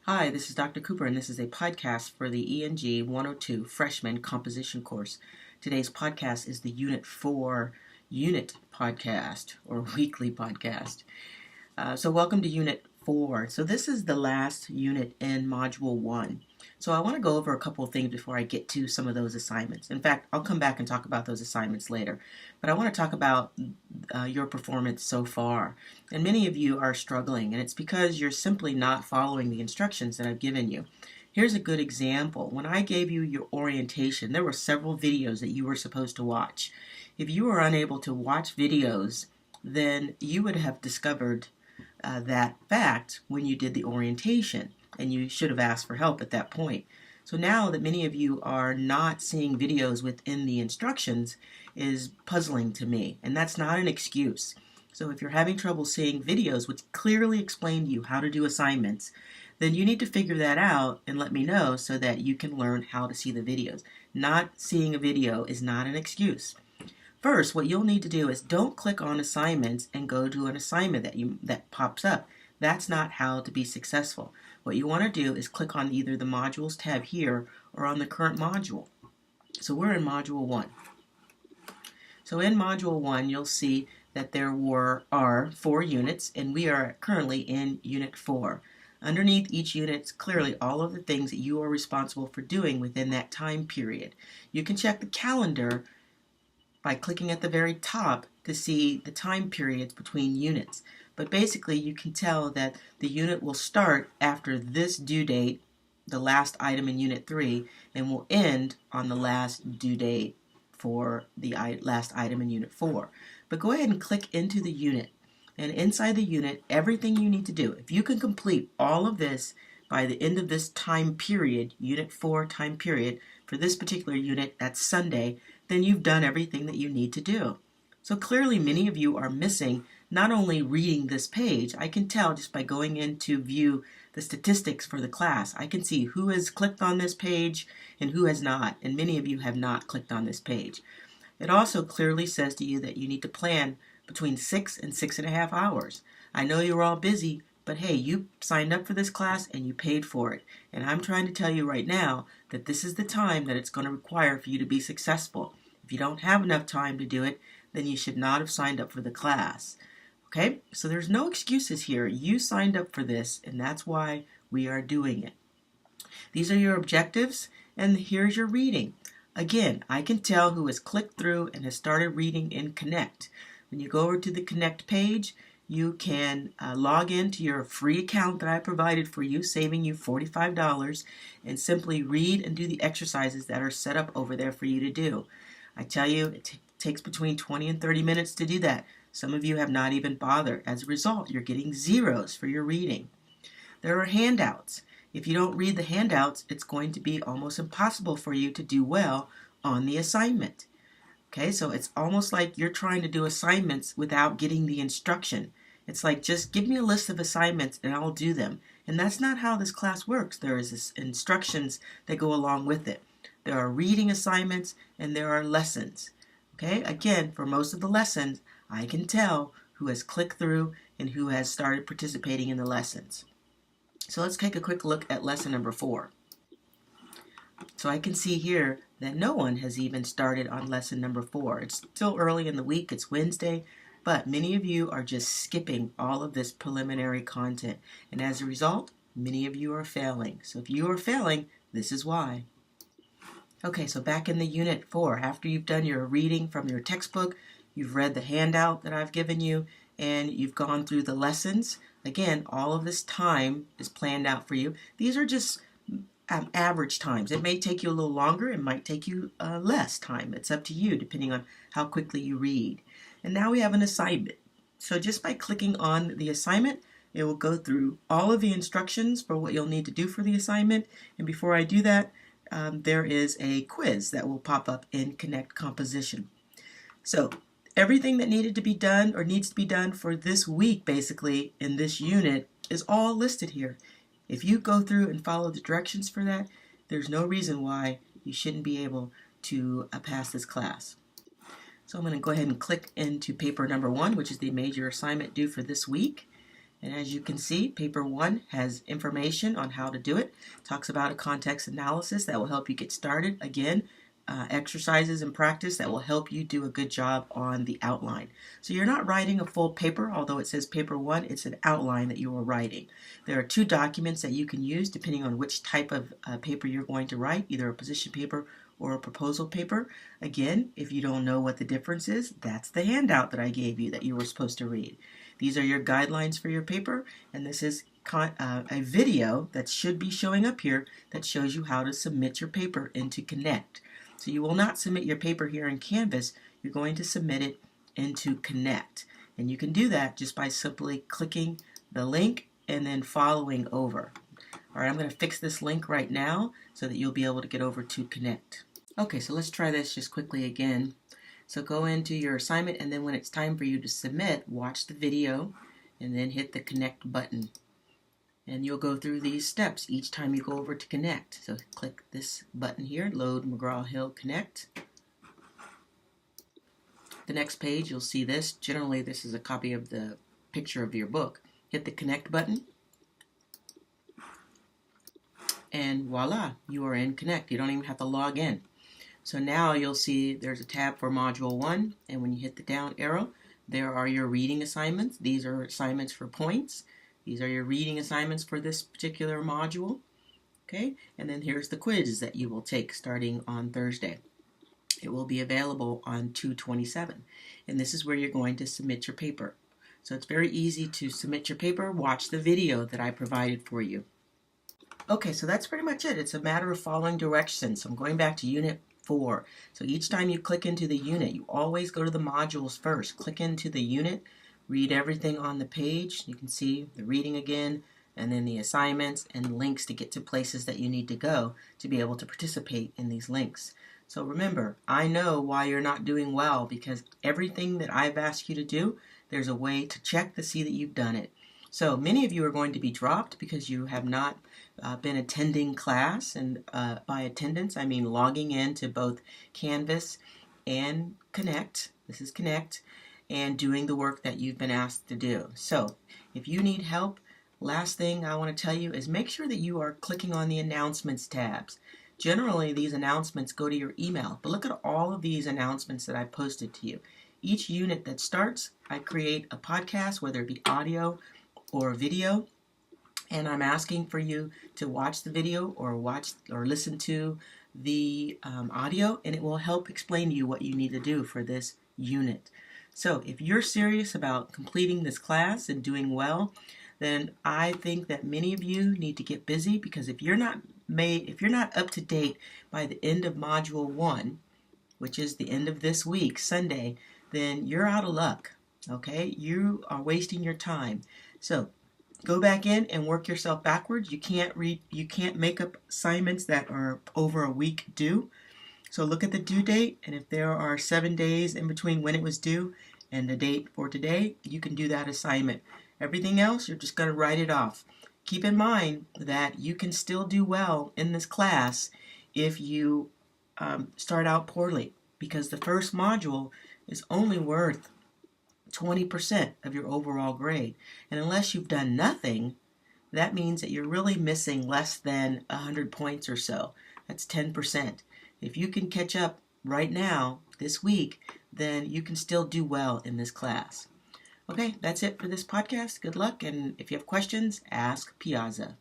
Hi, this is Dr. Cooper, and this is a podcast for the ENG102 Freshman Composition course. Today's podcast is the Unit 4 Unit podcast, or weekly podcast. So welcome to Unit 4. So this is the last unit in Module 1. So I want to go over a couple of things before I get to some of those assignments. In fact, I'll come back and talk about those assignments later. But I want to talk about your performance so far. And many of you are struggling, and it's because you're simply not following the instructions that I've given you. Here's a good example. When I gave you your orientation, there were several videos that you were supposed to watch. If you were unable to watch videos, then you would have discovered that fact when you did the orientation, and you should have asked for help at that point. So now that many of you are not seeing videos within the instructions is puzzling to me, and that's not an excuse. So if you're having trouble seeing videos which clearly explain to you how to do assignments, then you need to figure that out and let me know so that you can learn how to see the videos. Not seeing a video is not an excuse. First, what you'll need to do is don't click on assignments and go to an assignment that pops up. That's not how to be successful. What you want to do is click on either the modules tab here or on the current module. So we're in module 1. So in module 1, you'll see that there are 4 units, and we are currently in unit 4. Underneath each unit is clearly all of the things that you are responsible for doing within that time period. You can check the calendar by clicking at the very top to see the time periods between units. But basically you can tell that the unit will start after this due date, the last item in unit 3, and will end on the last due date for the last item in unit 4. But go ahead and click into the unit, and inside the unit, everything you need to do, if you can complete all of this by the end of this time period, unit 4 time period, for this particular unit, that's Sunday, then you've done everything that you need to do. So clearly many of you are missing not only reading this page, I can tell just by going in to view the statistics for the class. I can see who has clicked on this page and who has not, and many of you have not clicked on this page. It also clearly says to you that you need to plan between 6 and 6.5 hours. I know you're all busy, but hey, you signed up for this class and you paid for it. And I'm trying to tell you right now that this is the time that it's going to require for you to be successful. If you don't have enough time to do it, then you should not have signed up for the class. Okay, so there's no excuses here. You signed up for this, and that's why we are doing it. These are your objectives, and here's your reading. Again, I can tell who has clicked through and has started reading in Connect. When you go over to the Connect page, you can log into your free account that I provided for you, saving you $45, and simply read and do the exercises that are set up over there for you to do. I tell you, it takes between 20 and 30 minutes to do that. Some of you have not even bothered. As a result, you're getting zeros for your reading. There are handouts. If you don't read the handouts, it's going to be almost impossible for you to do well on the assignment. Okay, so it's almost like you're trying to do assignments without getting the instruction. It's like, just give me a list of assignments and I'll do them. And that's not how this class works. There is instructions that go along with it. There are reading assignments and there are lessons. Okay, again, for most of the lessons, I can tell who has clicked through and who has started participating in the lessons. So let's take a quick look at lesson number 4. So I can see here that no one has even started on lesson number 4. It's still early in the week, it's Wednesday, but many of you are just skipping all of this preliminary content. And as a result, many of you are failing. So if you are failing, this is why. Okay, so back in the unit 4, after you've done your reading from your textbook, you've read the handout that I've given you, and you've gone through the lessons. Again, all of this time is planned out for you. These are just average times. It may take you a little longer. It might take you less time. It's up to you, depending on how quickly you read. And now we have an assignment. So just by clicking on the assignment, it will go through all of the instructions for what you'll need to do for the assignment. And before I do that, there is a quiz that will pop up in Connect Composition. So everything that needed to be done or needs to be done for this week, basically, in this unit is all listed here. If you go through and follow the directions for that, there's no reason why you shouldn't be able to pass this class. So I'm going to go ahead and click into paper number 1, which is the major assignment due for this week. And as you can see, paper 1 has information on how to do it. Talks about a context analysis that will help you get started. Again, exercises and practice that will help you do a good job on the outline. So you're not writing a full paper, although it says paper 1, it's an outline that you are writing. There are 2 documents that you can use depending on which type of paper you're going to write, either a position paper or a proposal paper. Again, if you don't know what the difference is, that's the handout that I gave you that you were supposed to read. These are your guidelines for your paper, and this is a video that should be showing up here that shows you how to submit your paper into Connect. So you will not submit your paper here in Canvas, you're going to submit it into Connect. And you can do that just by simply clicking the link and then following over. Alright, I'm going to fix this link right now so that you'll be able to get over to Connect. Okay, so let's try this just quickly again. So go into your assignment, and then when it's time for you to submit, watch the video and then hit the Connect button. And you'll go through these steps each time you go over to Connect. So click this button here, Load McGraw-Hill Connect. The next page, you'll see this. Generally, this is a copy of the picture of your book. Hit the Connect button. And voila, you are in Connect. You don't even have to log in. So now you'll see there's a tab for Module 1, and when you hit the down arrow, there are your reading assignments. These are assignments for points. These are your reading assignments for this particular module. Okay, and then here's the quiz that you will take starting on Thursday. It will be available on 2/27, and this is where you're going to submit your paper. So it's very easy to submit your paper. Watch the video that I provided for you. Okay, so that's pretty much it. It's a matter of following directions. So I'm going back to Unit 4. So each time you click into the unit, you always go to the modules first. Click into the unit, read everything on the page. You can see the reading again, and then the assignments and links to get to places that you need to go to be able to participate in these links. So remember, I know why you're not doing well, because everything that I've asked you to do, there's a way to check to see that you've done it. So many of you are going to be dropped because you have not been attending class, and by attendance I mean logging in to both Canvas and Connect. This is Connect, and doing the work that you've been asked to do. So if you need help, last thing I want to tell you is make sure that you are clicking on the announcements tabs. Generally these announcements go to your email, but look at all of these announcements that I posted to you. Each unit that starts, I create a podcast, whether it be audio or video, and I'm asking for you to watch the video or listen to the audio, and it will help explain to you what you need to do for this unit. So if you're serious about completing this class and doing well, then I think that many of you need to get busy, because if you're not up to date by the end of Module 1, which is the end of this week, Sunday, then you're out of luck. Okay? You are wasting your time. So go back in and work yourself backwards. You can't make up assignments that are over a week due. So look at the due date, and if there are 7 days in between when it was due and the date for today, you can do that assignment. Everything else, you're just going to write it off. Keep in mind that you can still do well in this class if you start out poorly, because the first module is only worth 20% of your overall grade. And unless you've done nothing, that means that you're really missing less than 100 points or so. That's 10%. If you can catch up right now, this week, then you can still do well in this class. Okay, that's it for this podcast. Good luck, and if you have questions, ask Piazza.